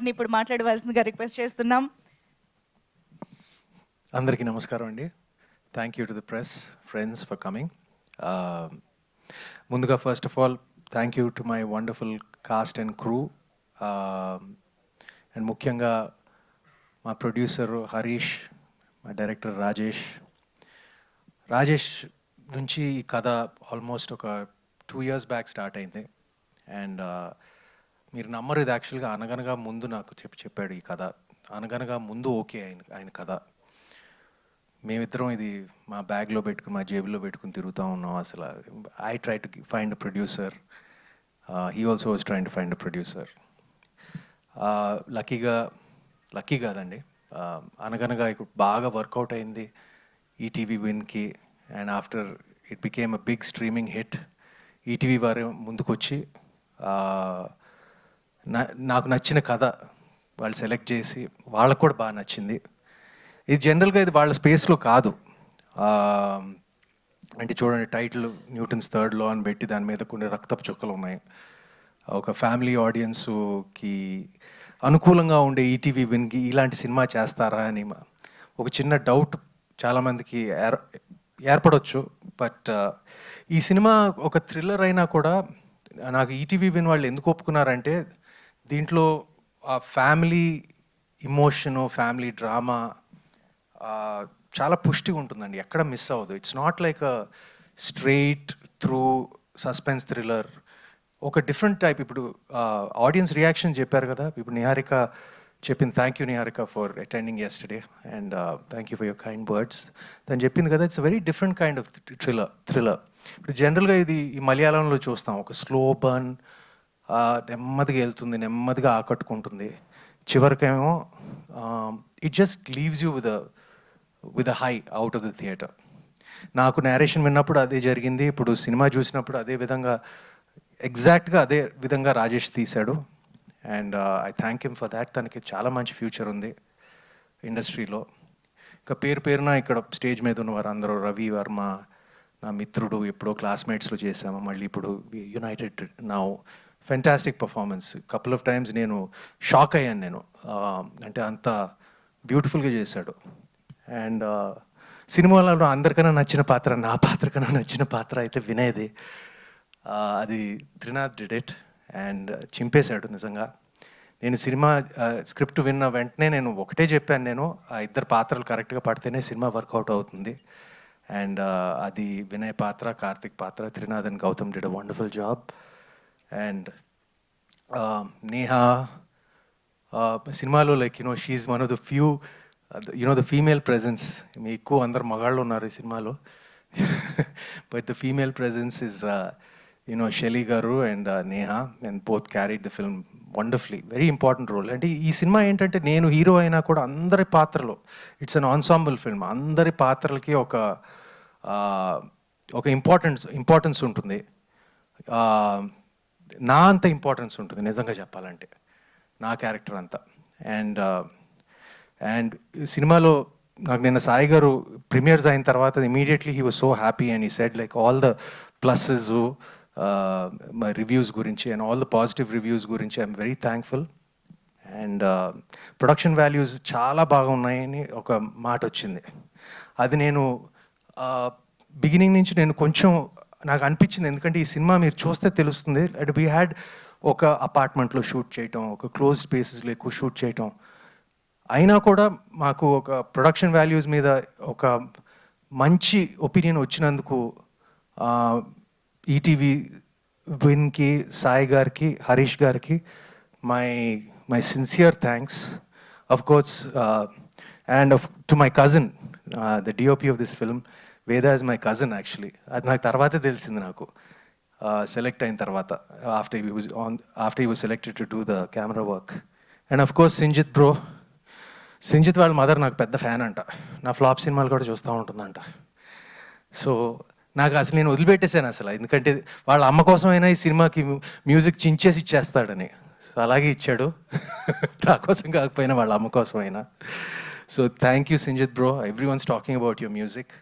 గారిని ఇప్పుడు మాట్లాడవలసిందిగా రిక్వెస్ట్ చేస్తున్నాం. అందరికీ నమస్కారం అండి. Thank you to the press friends for coming. ముందుగా first of all thank you to my wonderful cast and crew, and ముఖ్యంగా మా ప్రొడ్యూసర్ హరీష్, మా డైరెక్టర్ రాజేష్ నుంచి ఈ కథ ఆల్మోస్ట్ ఒక 2 years బ్యాక్ స్టార్ట్ అయింది. అండ్ మీరు నమ్మరు, ఇది యాక్చువల్గా అనగనగా ముందు నాకు చెప్పాడు ఈ కథ. అనగనగా ముందు ఓకే ఆయన కథ. మేమిద్దరం ఇది మా బ్యాగ్లో పెట్టుకుని, మా జేబులో పెట్టుకుని తిరుగుతూ ఉన్నాం. అసలు I try to find a producer, he also was trying to find a producer. Lucky కాదండి, అనగనగా ఇప్పుడు బాగా వర్కౌట్ అయింది ఈటీవీ విన్కి. And after it became a big streaming hit, ETV వారు ముందుకొచ్చి నాకు నచ్చిన కథ వాళ్ళు సెలెక్ట్ చేసి వాళ్ళకు కూడా బాగా నచ్చింది. ఇది జనరల్గా ఇది వాళ్ళ స్పేస్లో కాదు. అంటే చూడండి, టైటిల్ న్యూటన్స్ థర్డ్ లా అని పెట్టి దాని మీద కొన్ని రక్తపు చుక్కలు ఉన్నాయి. ఒక ఫ్యామిలీ ఆడియన్స్కి అనుకూలంగా ఉండే ఈటీవీ విన్కి ఇలాంటి సినిమా చేస్తారా అని ఒక చిన్న డౌట్ చాలామందికి ఏర్పడవచ్చు. బట్ ఈ సినిమా ఒక థ్రిల్లర్ అయినా కూడా నాకు ఈటీవీ విన్ వాళ్ళు ఎందుకు ఒప్పుకున్నారంటే, దీంట్లో ఆ ఫ్యామిలీ ఇమోషను, ఫ్యామిలీ డ్రామా చాలా పుష్టిగా ఉంటుందండి, ఎక్కడ మిస్ అవ్వదు. It's not like a straight through suspense thriller, ఒక డిఫరెంట్ టైప్. ఇప్పుడు ఆడియన్స్ రియాక్షన్ చెప్పారు కదా, ఇప్పుడు నిహారిక చెప్పింది. Thank you Niharika for attending yesterday, and thank you for your kind words. తను చెప్పింది కదా, it's a very different kind of thriller. ఇప్పుడు జనరల్గా ఇది ఈ మలయాళంలో చూస్తాం, ఒక స్లో బర్న్, నెమ్మదిగా వెళ్తుంది, నెమ్మదిగా ఆకట్టుకుంటుంది, చివరికేమో it just leaves you with a high out of the theatre. నాకు నేరేషన్ విన్నప్పుడు అదే జరిగింది, ఇప్పుడు సినిమా చూసినప్పుడు అదే విధంగా, ఎగ్జాక్ట్గా అదే విధంగా రాజేష్ తీశాడు. And I thank him for that. తనకి చాలా మంచి ఫ్యూచర్ ఉంది ఇండస్ట్రీలో. ఇంకా పేరున ఇక్కడ స్టేజ్ మీద ఉన్న వారు అందరూ, రవి వర్మ నా మిత్రుడు, ఎప్పుడో క్లాస్మేట్స్లో చేసాము, మళ్ళీ ఇప్పుడు United now. Fantastic performance. Couple of times నేను షాక్ అయ్యాను నేను, అంటే అంత బ్యూటిఫుల్గా చేశాడు. అండ్ సినిమాలో అందరికన్నా నచ్చిన పాత్ర, నా పాత్ర కన్నా నచ్చిన పాత్ర అయితే వినయ్ది. అది త్రినాథ్ డిడ్ ఇట్ అండ్ చింపేశాడు నిజంగా. నేను సినిమా స్క్రిప్ట్ విన్న వెంటనే నేను ఒకటే చెప్పాను, నేను ఆ ఇద్దరు పాత్రలు కరెక్ట్గా పడితేనే సినిమా వర్కౌట్ అవుతుంది. అండ్ అది వినయ్ పాత్ర, కార్తిక్ పాత్ర, Trinath and Gautham did a wonderful job. And Neha సినిమాలో like she one of the few the female presence. మీ ఎక్కువ అందరు మగాళ్ళు ఉన్నారు ఈ సినిమాలో, but the female presence is Shelly గారు and Neha, and both carried the film wonderfully. Very important role. అంటే ఈ సినిమా ఏంటంటే, నేను హీరో అయినా కూడా అందరి పాత్రలు, ఇట్స్ అన్ ఆన్సాంబుల్ ఫిల్మ్, అందరి పాత్రలకి ఒక ఇంపార్టెన్స్ ఉంటుంది. నా అంత ఇంపార్టెన్స్ ఉంటుంది నిజంగా చెప్పాలంటే, నా క్యారెక్టర్ అంతా. అండ్ సినిమాలో నాకు నిన్న సాయి గారు ప్రీమియర్స్ అయిన తర్వాత immediately he was so happy and he said like all the plusses, మా రివ్యూస్ గురించి and all the positive reviews గురించి I'm very thankful. And production values చాలా బాగా ఉన్నాయని ఒక మాట వచ్చింది. అది నేను బిగినింగ్ నుంచి నేను కొంచెం నాకు అనిపించింది, ఎందుకంటే ఈ సినిమా మీరు చూస్తే తెలుస్తుంది. అండ్ వీ హ్యాడ్ ఒక అపార్ట్మెంట్లో షూట్ చేయటం, ఒక క్లోజ్ స్పేసెస్లో ఎక్కువ షూట్ చేయటం, అయినా కూడా మాకు ఒక ప్రొడక్షన్ వాల్యూస్ మీద ఒక మంచి ఒపీనియన్ వచ్చినందుకు ఈటీవీ విన్కి, సాయి గారికి, హరీష్ గారికి my sincere thanks. Of course and to my cousin, the DOP of this film, Veda is my cousin actually. అది నాకు తర్వాతే తెలిసింది, నాకు సెలెక్ట్ అయిన తర్వాత, after he was selected to do the camera work. And of course Sinjith వాళ్ళ mother నాకు పెద్ద ఫ్యాన్ అంట, నా ఫ్లాప్ సినిమాలు కూడా చూస్తూ ఉంటుందంట. సో నాకు అసలు నేను వదిలిపెట్టేశాను అసలు, ఎందుకంటే వాళ్ళ అమ్మ కోసమైనా ఈ సినిమాకి మ్యూజిక్ చించేసి ఇచ్చేస్తాడని. సో అలాగే ఇచ్చాడు, నా కోసం కాకపోయినా వాళ్ళ అమ్మ కోసమైనా. So thank you Sinjith bro, every one's talking about your music.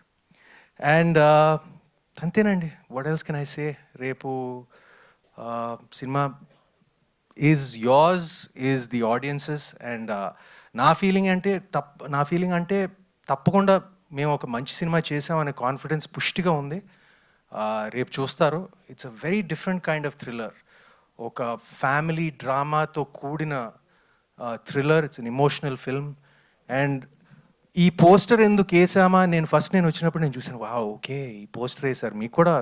And అంతేనండి, what else can I say. రేపు సినిమా is yours, is the audiences. And నా ఫీలింగ్ అంటే తప్పకుండా మేము ఒక మంచి సినిమా చేసామనే కాన్ఫిడెన్స్ పుష్టిగా ఉంది. రేపు చూస్తారు. It's a very different kind of thriller. ఒక ఫ్యామిలీ డ్రామాతో కూడిన thriller. It's an emotional film. And ఈ పోస్టర్ ఎందుకు వేసామా, నేను వచ్చినప్పుడు నేను చూసాను, వా ఓకే ఈ పోస్టర్ వేశారు. మీకు కూడా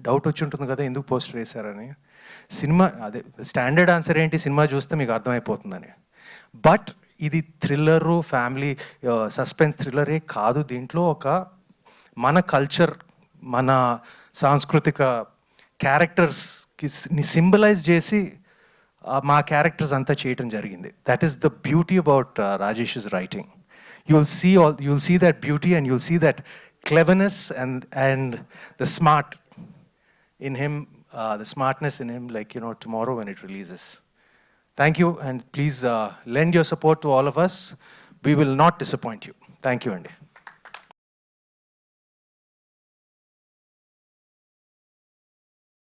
డౌట్ వచ్చి ఉంటుంది కదా ఎందుకు పోస్టర్ వేశారని. సినిమా అదే స్టాండర్డ్ ఆన్సర్ ఏంటి, సినిమా చూస్తే మీకు అర్థమైపోతుందని. బట్ ఇది థ్రిల్లరు, ఫ్యామిలీ సస్పెన్స్ థ్రిల్లరే కాదు. దీంట్లో ఒక మన కల్చర్, మన సాంస్కృతిక క్యారెక్టర్స్కి సింబలైజ్ చేసి మా క్యారెక్టర్స్ అంతా చేయటం జరిగింది. That is the beauty about Rajesh's writing. You'll see that beauty, and you'll see that cleverness and the smart in him, the smartness in him, like, you know, tomorrow when it releases. Thank you, and please lend your support to all of us. We will not disappoint you. Thank you, Andy.